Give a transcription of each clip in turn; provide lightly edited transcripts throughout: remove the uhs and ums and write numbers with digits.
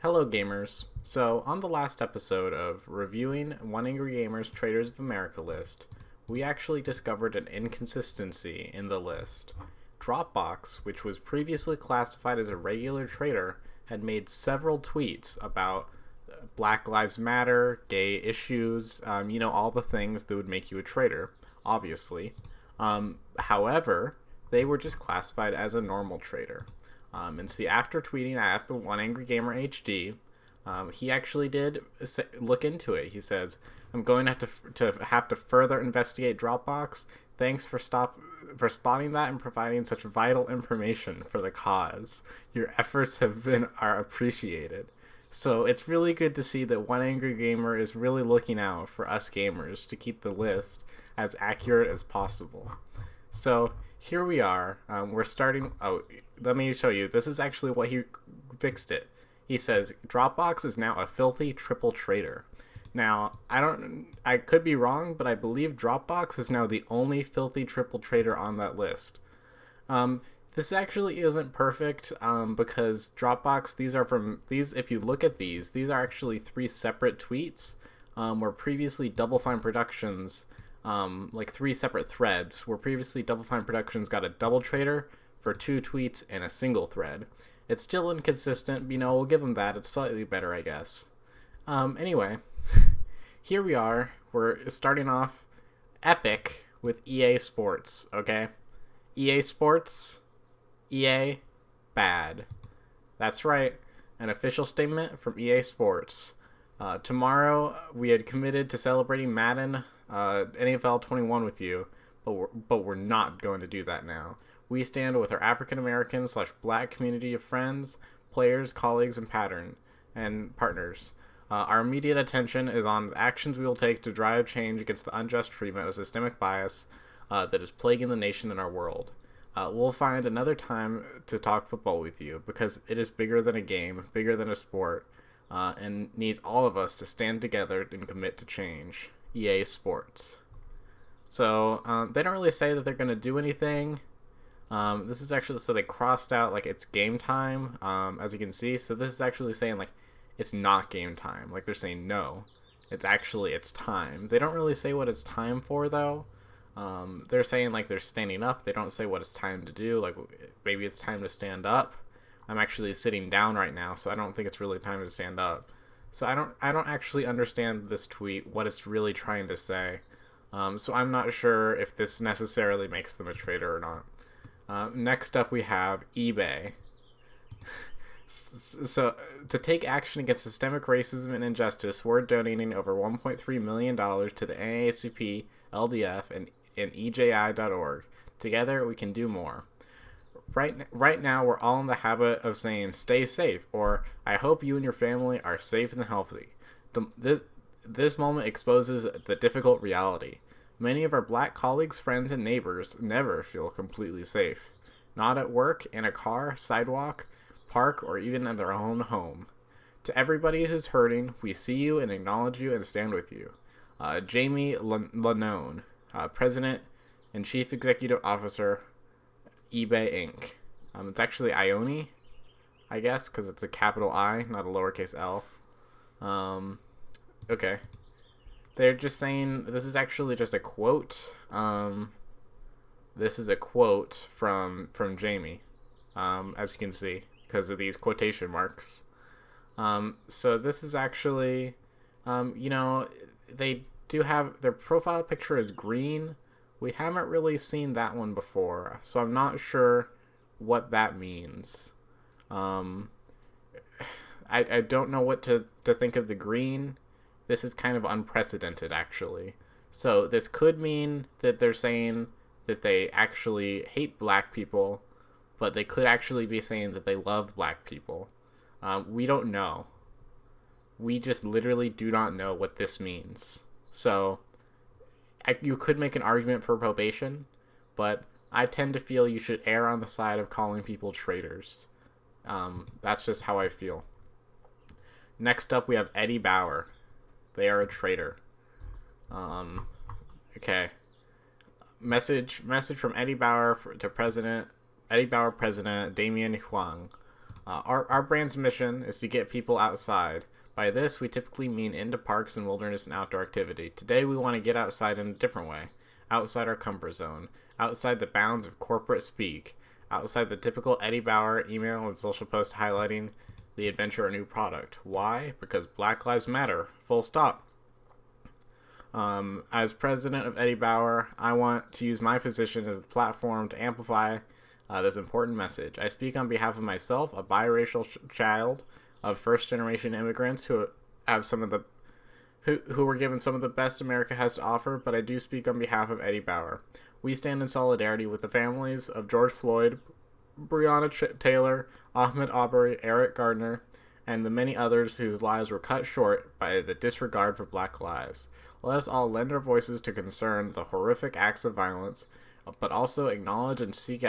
Hello, gamers. So, on the last episode of reviewing OneAngryGamer's Traitors of America list, we actually discovered an inconsistency in the list. Dropbox, which was previously classified as a regular traitor, had made several tweets about Black Lives Matter, gay issues, all the things that would make you a traitor, obviously. However, they were just classified as a normal traitor. And see, after tweeting at the OneAngryGamer HD, he actually did look into it. He says, "I'm going to have to further investigate Dropbox. Thanks for spotting that and providing such vital information for the cause. Your efforts are appreciated." So it's really good to see that OneAngryGamer is really looking out for us gamers to keep the list as accurate as possible. So here we are. We're starting. Oh, let me show you. This is actually what he fixed it. He says Dropbox is now a filthy triple traitor. Now, I could be wrong, but I believe Dropbox is now the only filthy triple traitor on that list. This actually isn't perfect because Dropbox, if you look at these are actually three separate tweets where previously Double Fine Productions, like three separate threads, where previously Double Fine Productions got a double traitor for two tweets in a single thread. It's still inconsistent, we'll give them that. It's slightly better, I guess. Anyway, here we are. We're starting off epic with EA Sports, okay? EA Sports, EA, bad. That's right, an official statement from EA Sports. Tomorrow, we had committed to celebrating Madden NFL 21 with you, but we're not going to do that now. We stand with our African American / Black community of friends, players, colleagues, and partners. Our immediate attention is on the actions we will take to drive change against the unjust treatment of systemic bias that is plaguing the nation and our world. We'll find another time to talk football with you because it is bigger than a game, bigger than a sport, and needs all of us to stand together and commit to change. EA Sports. So they don't really say that they're going to do anything. This is actually, so they crossed out like it's game time, as you can see. So this is actually saying like it's not game time. Like they're saying no, it's time. They don't really say what it's time for though. They're saying like they're standing up. They don't say what it's time to do. Like maybe it's time to stand up. I'm actually sitting down right now, so I don't think it's really time to stand up. So I don't actually understand this tweet, what it's really trying to say. So I'm not sure if this necessarily makes them a traitor or not. Next up we have eBay. So to take action against systemic racism and injustice, we're donating over $1.3 million to the NAACP, LDF, and EJI.org. Together we can do more. Right now, we're all in the habit of saying, stay safe, or I hope you and your family are safe and healthy. This moment exposes the difficult reality. Many of our Black colleagues, friends, and neighbors never feel completely safe. Not at work, in a car, sidewalk, park, or even in their own home. To everybody who's hurting, we see you and acknowledge you and stand with you. Jamie Lanone, President and Chief Executive Officer, eBay Inc. It's actually Ione, I guess, because it's a capital I, not a lowercase l. Okay. They're just saying, this is actually just a quote. This is a quote from Jamie, as you can see, because of these quotation marks. So this is actually, they do have, their profile picture is green. We haven't really seen that one before, so I'm not sure what that means. I don't know what to think of the green. This is kind of unprecedented, actually. So this could mean that they're saying that they actually hate Black people, but they could actually be saying that they love Black people. We don't know. We just literally do not know what this means. So you could make an argument for probation, but I tend to feel you should err on the side of calling people traitors. That's just how I feel. Next up, we have Eddie Bauer. They are a traitor. Okay. Message from Eddie Bauer to President Damian Huang. Our brand's mission is to get people outside. By this, we typically mean into parks and wilderness and outdoor activity. Today, we want to get outside in a different way. Outside our comfort zone. Outside the bounds of corporate speak. Outside the typical Eddie Bauer email and social post highlighting the adventure or new product. Why? Because Black Lives Matter. Full stop. As president of Eddie Bauer, I want to use my position as the platform to amplify this important message. I speak on behalf of myself, a biracial child of first-generation immigrants who have some of the who were given some of the best America has to offer, but I do speak on behalf of Eddie Bauer. We stand in solidarity with the families of George Floyd, Breonna Taylor, Ahmaud Arbery, Eric Gardner, and the many others whose lives were cut short by the disregard for Black lives. Let us all lend our voices to concern the horrific acts of violence, but also acknowledge and seek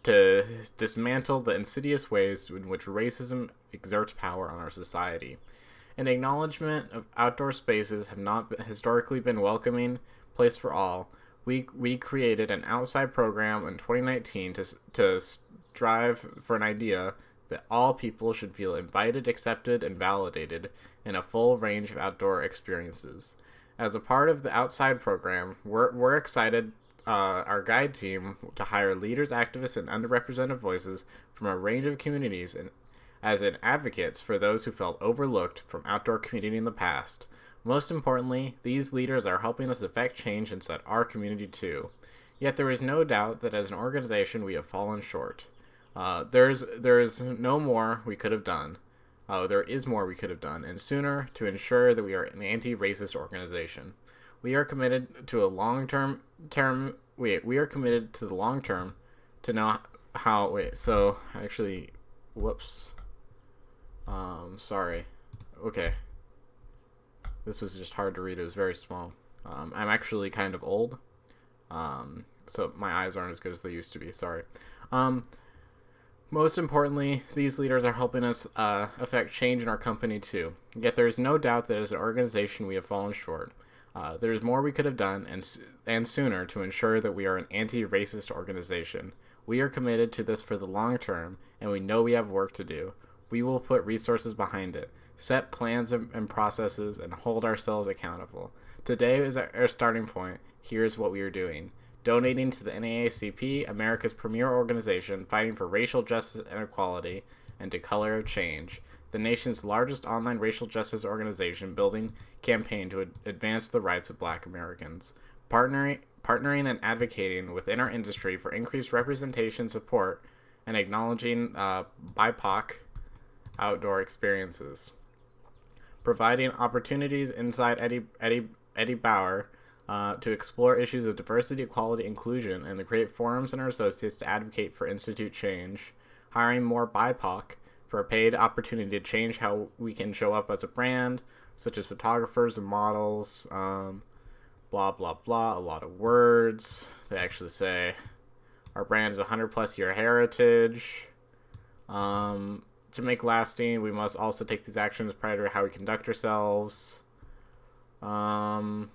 to dismantle the insidious ways in which racism exerts power on our society. An acknowledgement of outdoor spaces have not historically been welcoming place for all. We created an outside program in 2019 to strive for an idea that all people should feel invited, accepted, and validated in a full range of outdoor experiences. As a part of the outside program, we're excited, our guide team, to hire leaders, activists, and underrepresented voices from a range of communities and as in advocates for those who felt overlooked from outdoor community in the past. Most importantly, these leaders are helping us affect change inside our community too. Yet there is no doubt that as an organization we have fallen short. There is no more we could have done. There is more we could have done, and sooner, to ensure that we are an anti-racist organization. We are committed to a long-term. We are committed to the long term to know how. Whoops. Sorry. Okay. This was just hard to read. It was very small. I'm actually kind of old. So my eyes aren't as good as they used to be. Sorry. Most importantly, these leaders are helping us affect change in our company too. Yet there is no doubt that as an organization we have fallen short. There is more we could have done and sooner to ensure that we are an anti-racist organization. We are committed to this for the long term, and we know we have work to do. We will put resources behind it, set plans and processes, and hold ourselves accountable. Today is our starting point. Here's what we are doing. Donating to the NAACP, America's premier organization fighting for racial justice and equality, and to Color of Change, the nation's largest online racial justice organization building campaign to advance the rights of Black Americans. Partnering and advocating within our industry for increased representation, support, and acknowledging BIPOC outdoor experiences. Providing opportunities inside Eddie Bauer to explore issues of diversity, equality, inclusion, and to create forums and our associates to advocate for institute change. Hiring more BIPOC for a paid opportunity to change how we can show up as a brand, such as photographers and models, blah, blah, blah, a lot of words. They actually say our brand is 100+ year heritage. To make lasting, we must also take these actions prior to how we conduct ourselves. So I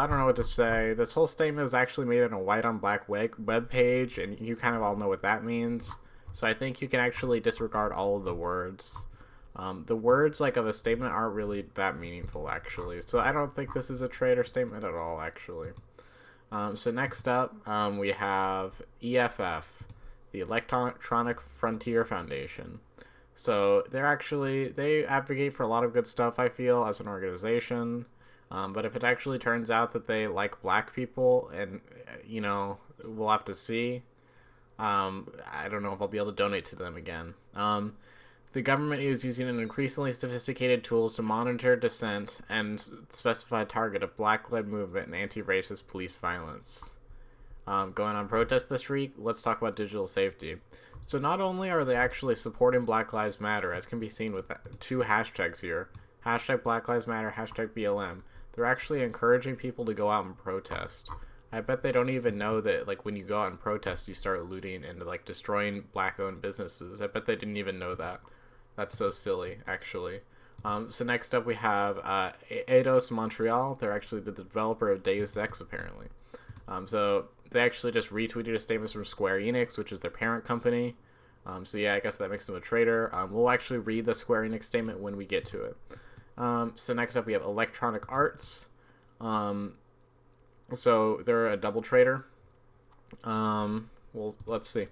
don't know what to say. This whole statement was actually made on a white on black web page, and you kind of all know what that means. So I think you can actually disregard all of the words. The words of a statement aren't really that meaningful, actually. So I don't think this is a traitor statement at all, actually. So next up, we have EFF, the Electronic Frontier Foundation. So they advocate for a lot of good stuff, I feel, as an organization. But if it actually turns out that they like Black people, and, we'll have to see. I don't know if I'll be able to donate to them again. The government is using an increasingly sophisticated tools to monitor dissent and specify a target of Black-led movement and anti-racist police violence. Going on protest this week, let's talk about digital safety. So not only are they actually supporting Black Lives Matter, as can be seen with two hashtags here, hashtag Black Lives Matter, hashtag BLM, they're actually encouraging people to go out and protest. I bet they don't even know that, when you go out and protest, you start looting and, destroying Black-owned businesses. I bet they didn't even know that. That's so silly, actually. So next up we have Eidos Montreal. They're actually the developer of Deus Ex, apparently. So They actually just retweeted a statement from Square Enix, which is their parent company. So yeah, I guess that makes them a traitor. We'll actually read the Square Enix statement when we get to it. So next up we have Electronic Arts. So they're a double traitor. Well, let's see.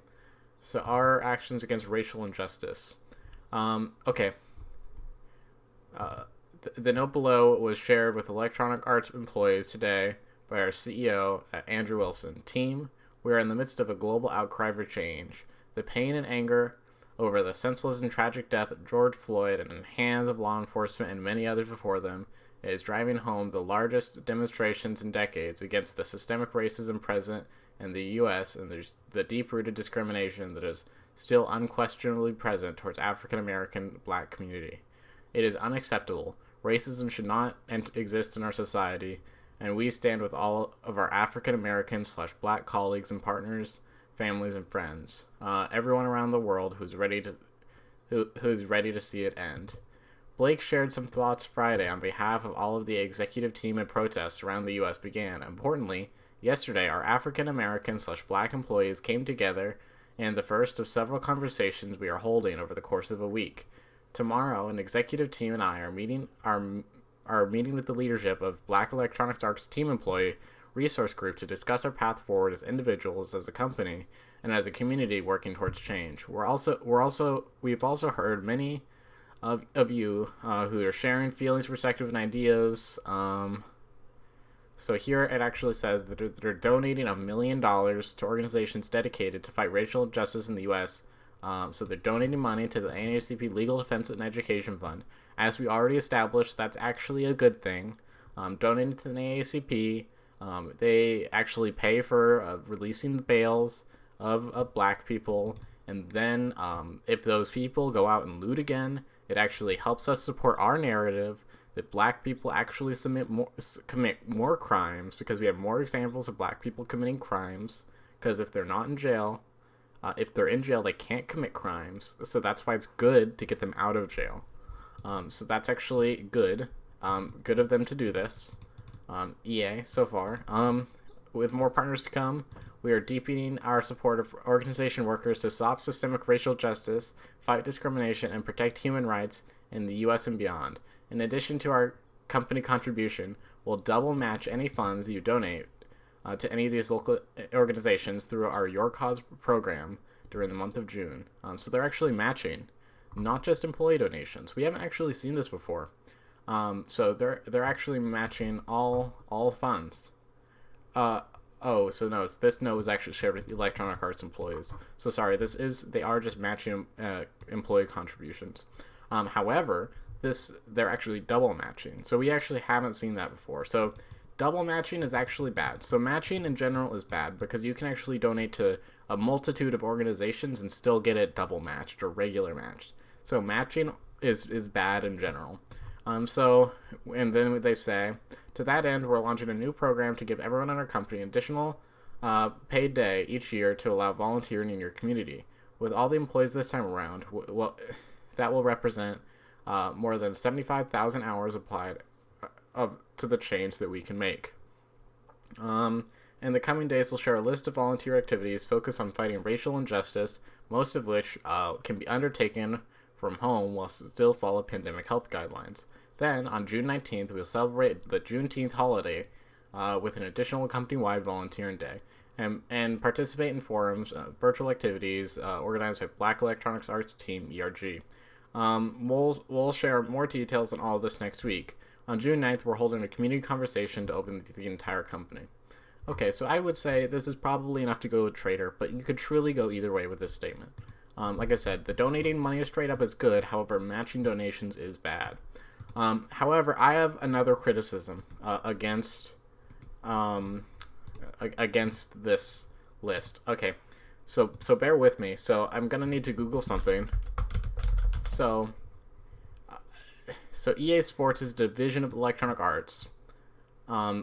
So our actions against racial injustice. Okay. The note below was shared with Electronic Arts employees today by our CEO, Andrew Wilson. Team, we are in the midst of a global outcry for change. The pain and anger over the senseless and tragic death of George Floyd and in the hands of law enforcement and many others before them is driving home the largest demonstrations in decades against the systemic racism present in the U.S. and there's the deep-rooted discrimination that is still unquestionably present towards African-American black community. It is unacceptable. Racism should not exist in our society, and we stand with all of our African-American / black colleagues and partners, families and friends, everyone around the world who's ready to see it end. Blake shared some thoughts Friday on behalf of all of the executive team and protests around the U.S. began. Importantly, yesterday, our African-American / black employees came together in the first of several conversations we are holding over the course of a week. Tomorrow, an executive team and I are meeting with the leadership of Black Electronics Arts Team Employee Resource Group to discuss our path forward as individuals, as a company, and as a community working towards change. We've also heard many of you who are sharing feelings, perspectives, and ideas. So here it actually says that they're donating $1 million to organizations dedicated to fight racial injustice in the U.S. So they're donating money to the NAACP Legal Defense and Education Fund. As we already established, that's actually a good thing. Donating to the NAACP, they actually pay for releasing the bails of black people. And then if those people go out and loot again, it actually helps us support our narrative that black people actually commit more crimes, because we have more examples of black people committing crimes, because if they're not in jail, if they're in jail, they can't commit crimes. So that's why it's good to get them out of jail. So that's actually good. Good of them to do this. EA, so far. With more partners to come, we are deepening our support of organization workers to stop systemic racial justice, fight discrimination, and protect human rights in the U.S. and beyond. In addition to our company contribution, we'll double match any funds you donate to any of these local organizations through our Your Cause program during the month of June. So they're actually matching, not just employee donations. We haven't actually seen this before. So they're actually matching all funds. So no, this note was actually shared with Electronic Arts employees. So sorry, they are just matching employee contributions. However, they're actually double matching. So we actually haven't seen that before. So double matching is actually bad. So matching in general is bad because you can actually donate to a multitude of organizations and still get it double matched or regular matched. So matching is bad in general. And then they say, to that end, we're launching a new program to give everyone in our company an additional paid day each year to allow volunteering in your community. With all the employees this time around, that will represent more than 75,000 hours applied to the change that we can make. In the coming days, we'll share a list of volunteer activities focused on fighting racial injustice, most of which can be undertaken from home while still follow pandemic health guidelines. Then, on June 19th, we'll celebrate the Juneteenth holiday with an additional company-wide volunteering day and participate in forums, virtual activities organized by Black Electronics Arts Team, ERG. We'll share more details on all of this next week. On June 9th, we're holding a community conversation to open the entire company. Okay, so I would say this is probably enough to go with Traitor, but you could truly go either way with this statement. Like I said, the donating money straight up is good, however, matching donations is bad. However, I have another criticism against this list. Okay, so bear with me. So I'm gonna need to Google something. So EA Sports is a division of Electronic Arts.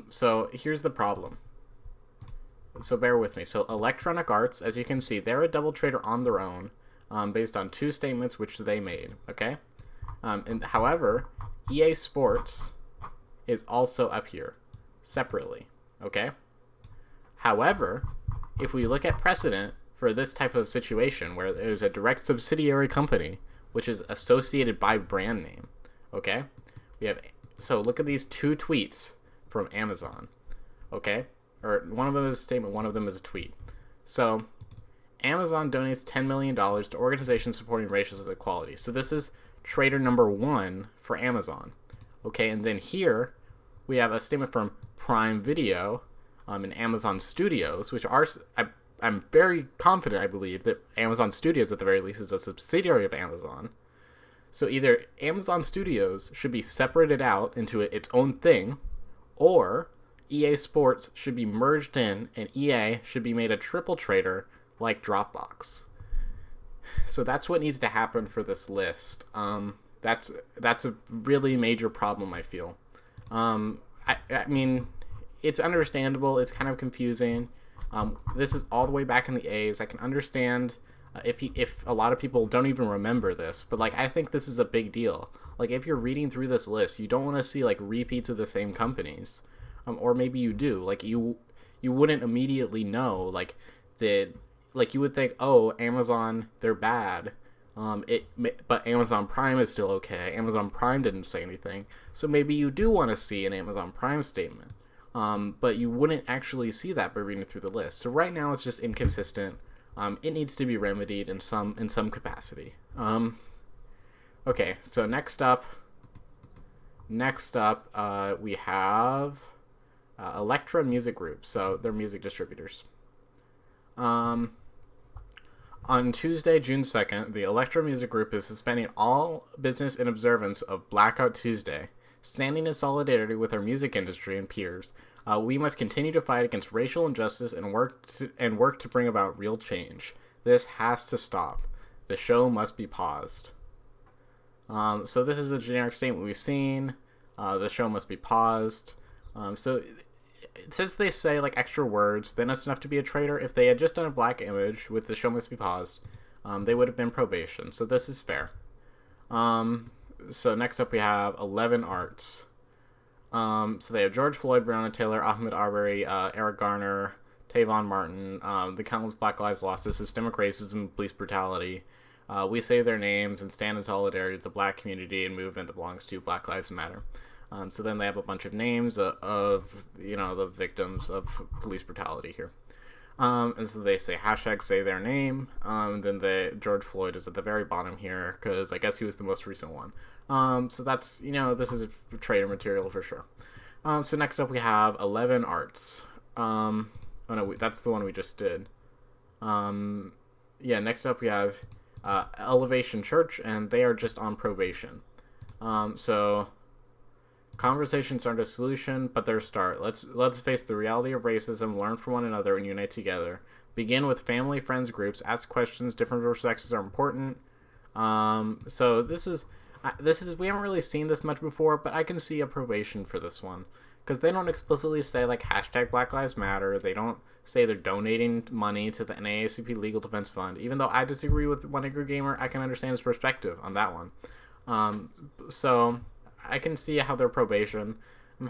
So here's the problem. So bear with me. So Electronic Arts, as you can see, they're a double traitor on their own, based on two statements which they made. Okay, and however, EA Sports is also up here separately. Okay. However, if we look at precedent for this type of situation where there's a direct subsidiary company which is associated by brand name, okay? So look at these two tweets from Amazon, okay? Or one of them is a statement, one of them is a tweet. So Amazon donates $10 million to organizations supporting racial equality. So this is traitor number 1 for Amazon, okay? And then here we have a statement from Prime Video and Amazon Studios, which are, I'm very confident, I believe, that Amazon Studios, at the very least, is a subsidiary of Amazon. So either Amazon Studios should be separated out into its own thing, or EA Sports should be merged in, and EA should be made a triple traitor like Dropbox. So that's what needs to happen for this list. That's a really major problem, I feel. I mean, it's understandable. It's kind of confusing. This is all the way back in the A's. I can understand if a lot of people don't even remember this, but like I think this is a big deal. Like if you're reading through this list, you don't want to see like repeats of the same companies, or maybe you do. Like you wouldn't immediately know like you would think, oh, Amazon, they're bad. But Amazon Prime is still okay. Amazon Prime didn't say anything, so maybe you do want to see an Amazon Prime statement. But you wouldn't actually see that by reading through the list. So right now it's just inconsistent. It needs to be remedied in some capacity. Okay, so next up, we have Elektra Music Group. So they're music distributors. On Tuesday, June 2nd, the Elektra Music Group is suspending all business in observance of Blackout Tuesday. Standing in solidarity with our music industry and peers, we must continue to fight against racial injustice and work to bring about real change. This has to stop. The show must be paused. So this is a generic statement we've seen. The show must be paused. So since they say like extra words, then it's enough to be a traitor. If they had just done a black image with the show must be paused, they would have been probation. So this is fair. So next up we have 11 Arts. So they have George Floyd, Breonna Taylor, Ahmaud Arbery, Eric Garner, Tavon Martin, the countless Black Lives Lost to systemic racism, police brutality. We say their names and stand in solidarity with the black community and movement that belongs to Black Lives Matter. So then they have a bunch of names of the victims of police brutality here. And so they say hashtag say their name. And then George Floyd is at the very bottom here because I guess he was the most recent one. So that's, this is traitor material for sure. So next up we have 11 Arts. Oh no, that's the one we just did. Next up we have Elevation Church, and they are just on probation. So conversations aren't a solution, but they're a start. Let's face the reality of racism, learn from one another, and unite together. Begin with family, friends, groups. Ask questions. Different perspectives are important. So this is we haven't really seen this much before, but I can see a probation for this one because they don't explicitly say like hashtag Black Lives Matter. They don't say they're donating money to the NAACP Legal Defense Fund. Even though I disagree with OneAngryGamer, I can understand his perspective on that one. So I can see how they're probation.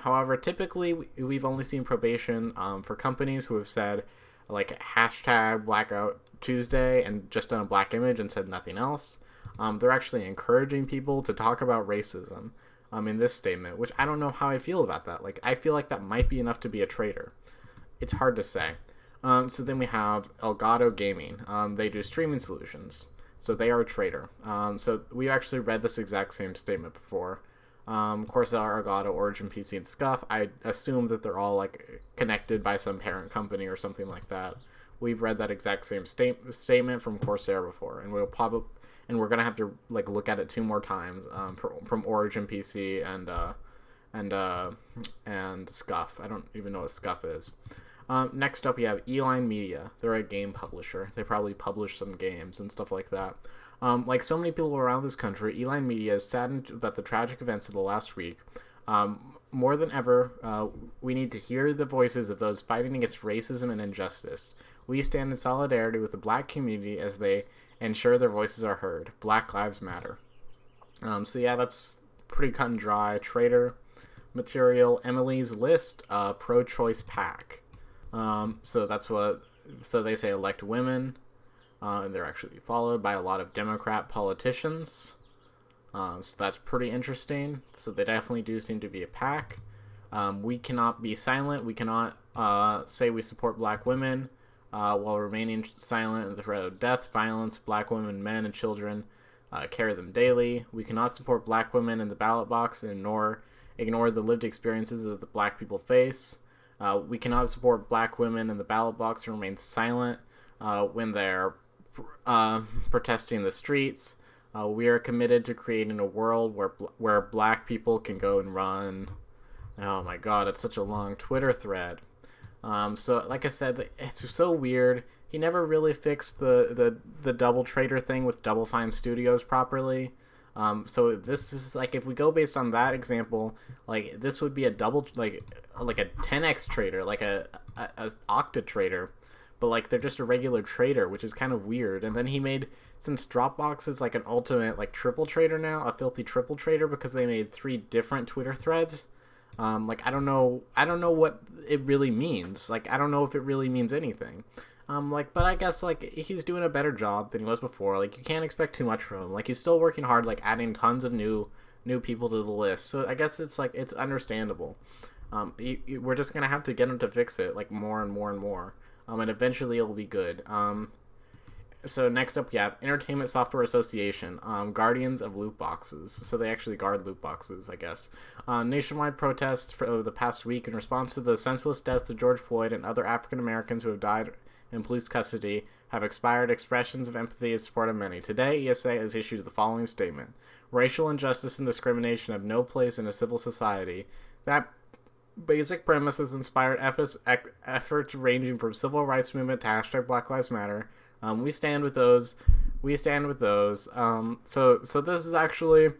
However, typically we've only seen probation for companies who have said like hashtag Blackout Tuesday and just done a black image and said nothing else. They're actually encouraging people to talk about racism in this statement, which I don't know how I feel about that. Like, I feel like that might be enough to be a traitor. It's hard to say. So then we have Elgato Gaming. They do streaming solutions. So they are a traitor. So we actually read this exact same statement before. Corsair, Elgato, Origin PC, and Scuff. I assume that they're all like connected by some parent company or something like that. We've read that exact same statement from Corsair before, and we're gonna have to like look at it 2 more times from Origin PC and Scuff. I don't even know what Scuff is. Next up, we have Eline Media. They're a game publisher. They probably publish some games and stuff like that. Like so many people around this country, Eline Media is saddened about the tragic events of the last week. More than ever, we need to hear the voices of those fighting against racism and injustice. We stand in solidarity with the black community as they ensure their voices are heard. Black Lives Matter. So yeah, that's pretty cut and dry. Traitor material. Emily's List, pro-choice pack. So that's what So they say elect women, and they're actually followed by a lot of Democrat politicians. So that's pretty interesting. So they definitely do seem to be a pack. We cannot be silent. We cannot say we support black women while remaining silent in the threat of death, violence. Black women, men, and children carry them daily. We cannot support black women in the ballot box and ignore the lived experiences that the black people face. We cannot support black women in the ballot box and remain silent when they're protesting the streets. We are committed to creating a world where black people can go and run. Oh my god, it's such a long Twitter thread. So like I said, it's so weird. He never really fixed the double traitor thing with Double Fine Studios properly. So this is like, if we go based on that example, like this would be a double, like a 10x traitor, like a octa traitor, but like they're just a regular traitor, which is kind of weird. And then he made, since Dropbox is like an ultimate like triple traitor now, a filthy triple traitor, because they made 3 different Twitter threads. Like I don't know what it really means. Like I don't know if it really means anything. Like, but I guess like he's doing a better job than he was before. Like you can't expect too much from him. Like he's still working hard, like adding tons of new people to the list. So I guess it's like, it's understandable. We're just gonna have to get him to fix it like more and more and more. And eventually it'll be good. So next up we have Entertainment Software Association, Guardians of Loot Boxes. So they actually guard loot boxes, I guess. Nationwide protests over the past week in response to the senseless deaths of George Floyd and other African Americans who have died in police custody have expired expressions of empathy and support of many. Today, ESA has issued the following statement. Racial injustice and discrimination have no place in a civil society. That basic premise has inspired efforts ranging from civil rights movement to hashtag Black Lives Matter. We stand with those. So this is actually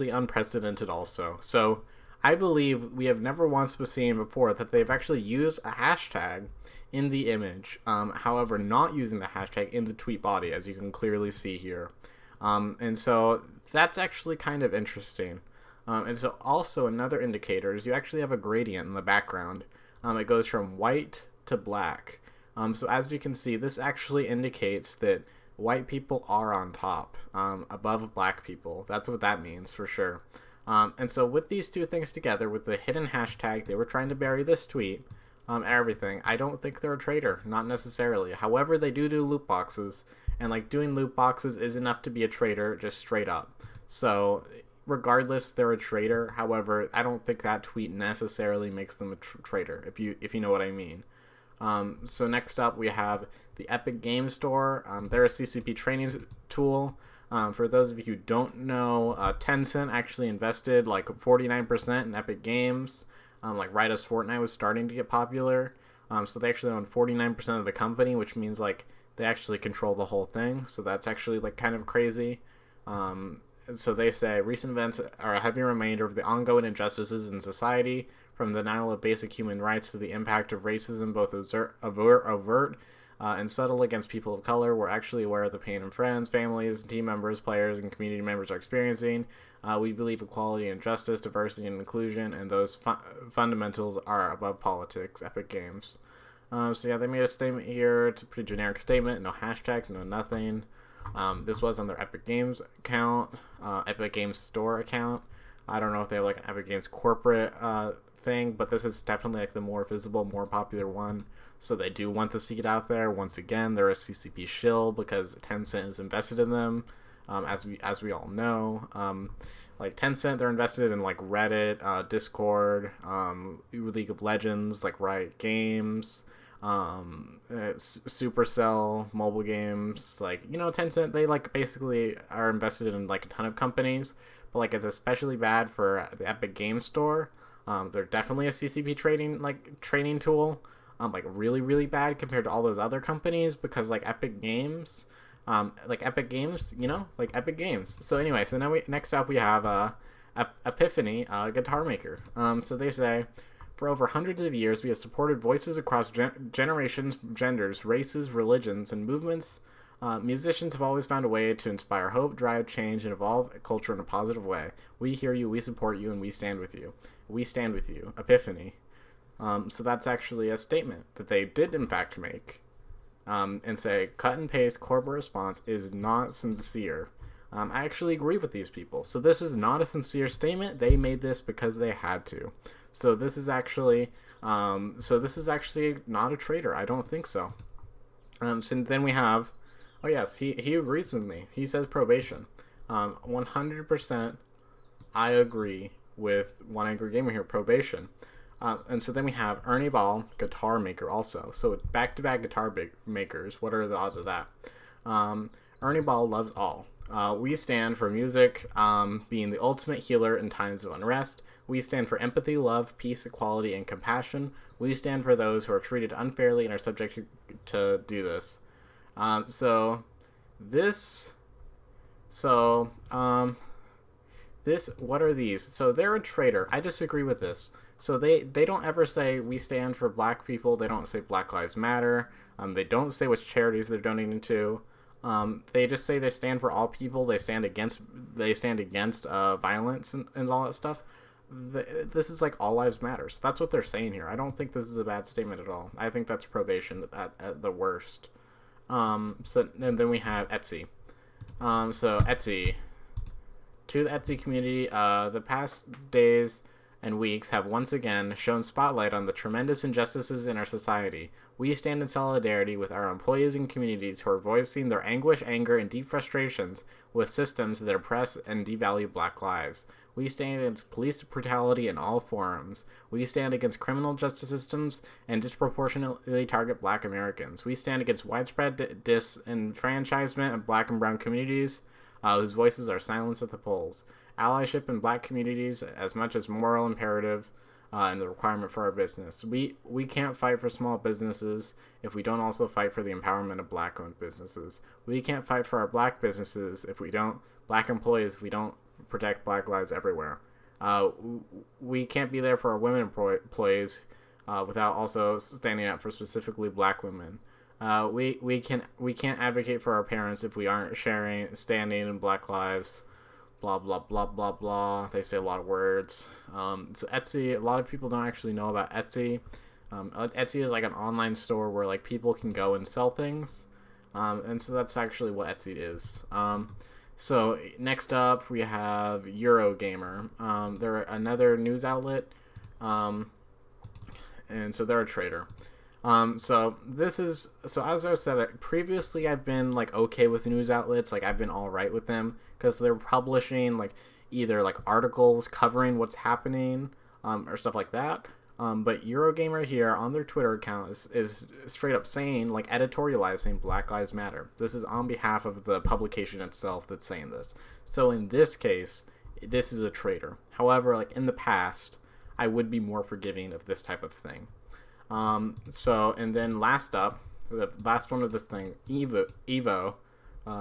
unprecedented also. So I believe we have never once seen before that they've actually used a hashtag in the image, however, not using the hashtag in the tweet body, as you can clearly see here. And so that's actually kind of interesting. And so also another indicator is you actually have a gradient in the background. It goes from white to black. So as you can see, this actually indicates that white people are on top, above black people. That's what that means for sure. And so with these two things together, with the hidden hashtag, they were trying to bury this tweet, and everything. I don't think they're a traitor, not necessarily. However, they do loot boxes, and like doing loot boxes is enough to be a traitor, just straight up. So regardless, they're a traitor. However, I don't think that tweet necessarily makes them a traitor, if you know what I mean. So next up we have the Epic Game Store. They're a CCP training tool. For those of you who don't know, Tencent actually invested like 49% in Epic Games, like right as Fortnite was starting to get popular. So they actually own 49% of the company, which means like they actually control the whole thing. So that's actually like kind of crazy. So they say recent events are a heavy reminder of the ongoing injustices in society, from the denial of basic human rights to the impact of racism, both overt and subtle against people of color. We're actually aware of the pain and friends, families, team members, players, and community members are experiencing. We believe equality and justice, diversity and inclusion, and those fundamentals are above politics. Epic Games. So yeah, they made a statement here. It's a pretty generic statement. No hashtags, no nothing. This was on their Epic Games account, Epic Games Store account. I don't know if they have like an Epic Games corporate thing, but this is definitely like the more visible, more popular one. So they do want to see it out there. Once again, they're a CCP shill because Tencent is invested in them, as we all know. Like Tencent, they're invested in like Reddit, Discord, League of Legends, like Riot Games, Supercell, mobile games. Like, you know, Tencent, they like basically are invested in like a ton of companies, but like it's especially bad for the Epic Game Store. They're definitely a CCP training tool. Like really, really bad compared to all those other companies, because like Epic Games, you know, like Epic Games. So anyway, so now next up we have Epiphone, a guitar maker. So they say, for over hundreds of years, we have supported voices across generations, genders, races, religions, and movements. Musicians have always found a way to inspire hope, drive change, and evolve culture in a positive way. We hear you, we support you, and we stand with you. We stand with you. Epiphone. So that's actually a statement that they did in fact make, and say cut and paste corporate response is not sincere. I actually agree with these people. So this is not a sincere statement. They made this because they had to. So this is actually not a traitor. I don't think so. So then we have, oh yes, he agrees with me. He says probation. 100%. I agree with OneAngryGamer here. Probation. And so then we have Ernie Ball, guitar maker also. So back-to-back guitar makers. What are the odds of that? Ernie Ball loves all. We stand for music being the ultimate healer in times of unrest. We stand for empathy, love, peace, equality, and compassion. We stand for those who are treated unfairly and are subject to do this. What are these? So they're a traitor. I disagree with this. So they don't ever say we stand for black people. They don't say Black Lives Matter. They don't say which charities they're donating to. They just say they stand for all people. They stand against violence and all that stuff. This is like all lives matter. So that's what they're saying here. I don't think this is a bad statement at all. I think that's probation at the worst. So and then we have Etsy. So Etsy. To the Etsy community, the past days and weeks have once again shown spotlight on the tremendous injustices in our society. We stand in solidarity with our employees and communities who are voicing their anguish, anger, and deep frustrations with systems that oppress and devalue Black lives. We stand against police brutality in all forms. We stand against criminal justice systems and disproportionately target Black Americans. We stand against widespread disenfranchisement of Black and brown communities whose voices are silenced at the polls. Allyship in Black communities as much as moral imperative and the requirement for our business. We can't fight for small businesses if we don't also fight for the empowerment of Black-owned businesses. We can't fight for our Black businesses if we don't, Black employees, if we don't protect Black lives everywhere. We can't be there for our women employees without also standing up for specifically Black women. We can't advocate for our parents if we aren't standing in Black lives. Blah blah blah blah blah. They say a lot of words. So Etsy, a lot of people don't actually know about Etsy. Etsy is like an online store where like people can go and sell things, and so that's actually what Etsy is. So next up we have Eurogamer. They're another news outlet, and so they're a traitor. So as I said, previously I've been like okay with news outlets, like I've been all right with them because they're publishing like either like articles covering what's happening, or stuff like that. But Eurogamer here on their Twitter account is straight up saying, like, editorializing Black Lives Matter. This is on behalf of the publication itself that's saying this. So in this case, this is a traitor. However, like in the past, I would be more forgiving of this type of thing. And then last up, the last one of this thing, Evo,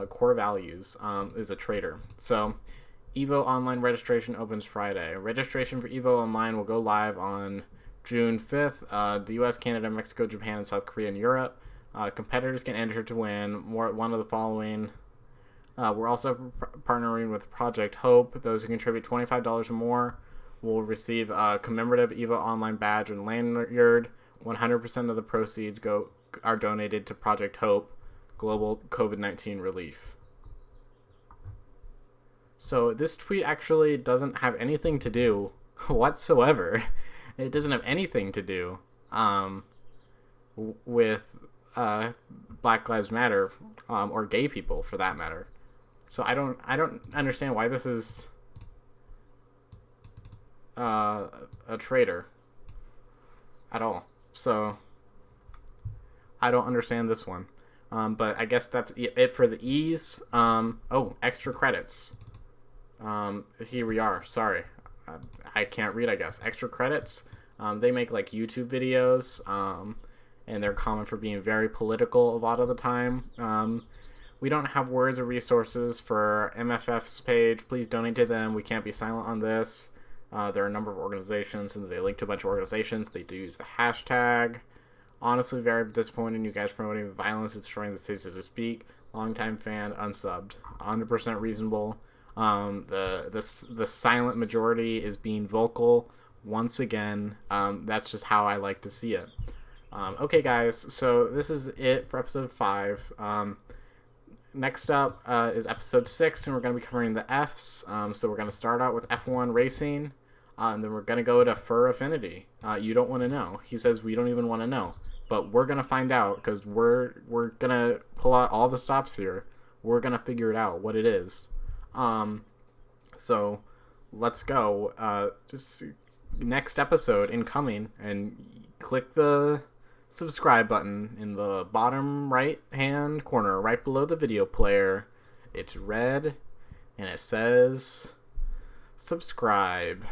core values, is a traitor. So Evo online registration opens Friday. Registration for Evo online will go live on June 5th. The US, Canada, Mexico, Japan, and South Korea and Europe. Competitors can enter to win one of the following. We're also partnering with Project Hope. Those who contribute $25 or more will receive a commemorative Evo online badge and lanyard. 100% of the proceeds are donated to Project Hope, global COVID-19 relief. So this tweet actually doesn't have anything to do whatsoever. It doesn't have anything to do with Black Lives Matter, or gay people for that matter. So I don't understand why this is a traitor at all. So I don't understand this one. But I guess that's it for the E's. Extra credits. Here we are. Sorry. I can't read, I guess. Extra credits. They make like YouTube videos. And they're common for being very political a lot of the time. We don't have words or resources for MFF's page. Please donate to them. We can't be silent on this. There are a number of organizations, and they link to a bunch of organizations. They do use the hashtag. Honestly, very disappointed. You guys promoting violence, destroying the cities as we speak. Longtime fan, unsubbed. 100% reasonable. The silent majority is being vocal once again. That's just how I like to see it. Okay, guys, so this is it for episode 5. Next up is episode 6, and we're going to be covering the Fs. So we're going to start out with F1 racing, and then we're going to go to Fur Affinity. You don't want to know. He says we don't even want to know. But we're going to find out, because we're going to pull out all the stops here. We're going to figure it out, what it is. So let's go. Just next episode incoming, and click the subscribe button in the bottom right hand corner right below the video player. It's red and it says subscribe.